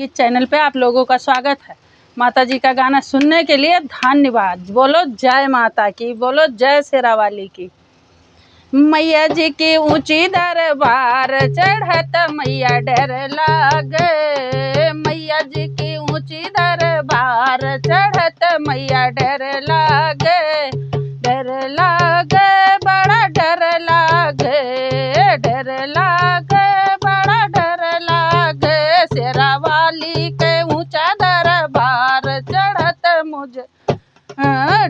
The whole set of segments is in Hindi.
गीत चैनल पे आप लोगों का स्वागत है। माता जी का गाना सुनने के लिए धन्यवाद। बोलो जय माता की, बोलो जय शेरावाली की। मैया जी की ऊंची दरबार चढ़त मैया डर लागे। मैया जी की ऊंची दरबार चढ़त मैया डर लागे। डर लागे बड़ा डर लागे, डर लागे बड़ा डर लागे। शेरावाली के ऊंचा दरबार चढ़त मुझे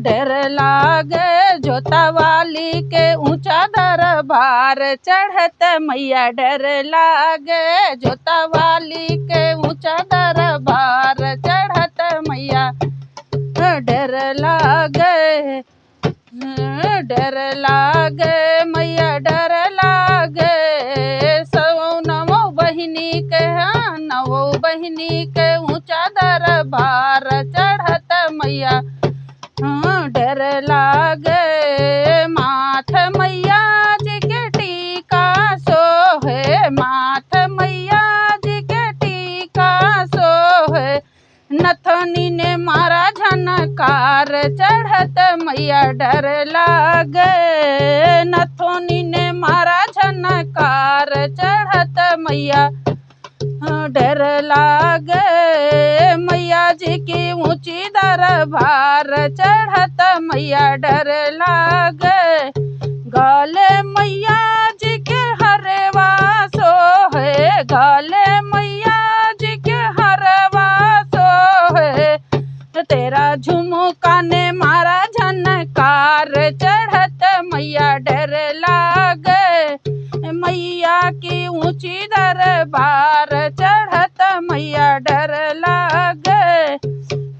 डर लागे। जोता वाली के ऊंचा दरबार चढ़त मैया डर लागे। जोता वाली के ऊंचा दरबार चढ़त मैया डर लागे। डर लागे मैया डर लागे। सौ नवो बहिनी के नवो बहिनी के ऊंचा दरबार चढ़त मैया डर लागे। माथ मैया जी के टीका सोहे, माथ मैया जी के टीका सोहे। नथनी ने मारा झनकार चढ़त मैया डर लागे। नथनी ने मारा झनकार चढ़त मैया डर लागे। मैया जी की ऊंची दरबार चढ़त मैया डर लागे। गाले मैया जी के हरवा सोहे, गाले मैया जी के हरवा सोहे। तेरा झुमका ने मारा झनकार चढ़त मैया डर लागे। मैया की ऊंची दरबार चढ़त मैया डर लागे।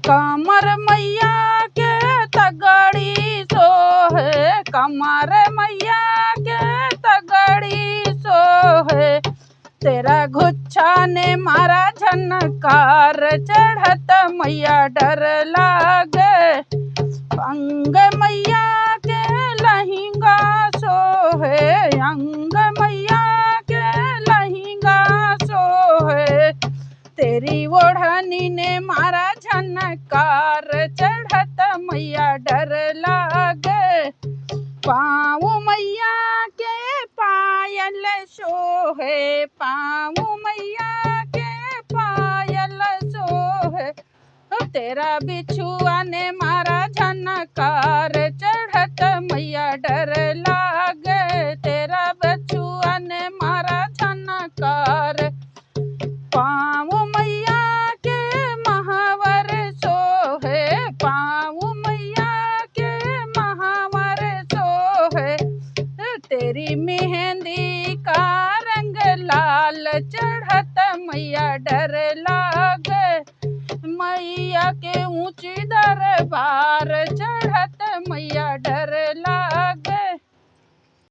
कमर मैया के तगड़ी सोहे, कमर मैया के तगड़ी सोहे। तेरा गुच्छा ने मारा झनकार चढ़त मैया डर लागे। अंग मैया के लहिंगा सोहे, अंग मैया के लहिंगा सोहे। तेरी ओढ़नी ने मारा झनकार चढ़त मैया डर लागे। पाँव मैया के पायल सोहे, पाँव मैया के पायल सोहे। तेरा बिछुआ ने मारा झनकार चढ़त मैया डर लागे। तेरा बिछुआ ने मारा झनकार। पाँव मैया के महावर सोहे, पाँव मैया के महावर सोहे। तेरी मेहंदी का रंग लाल चढ़त मैया डर लागे। मैया के ऊंची दरबार चढ़त मैया डर लागे।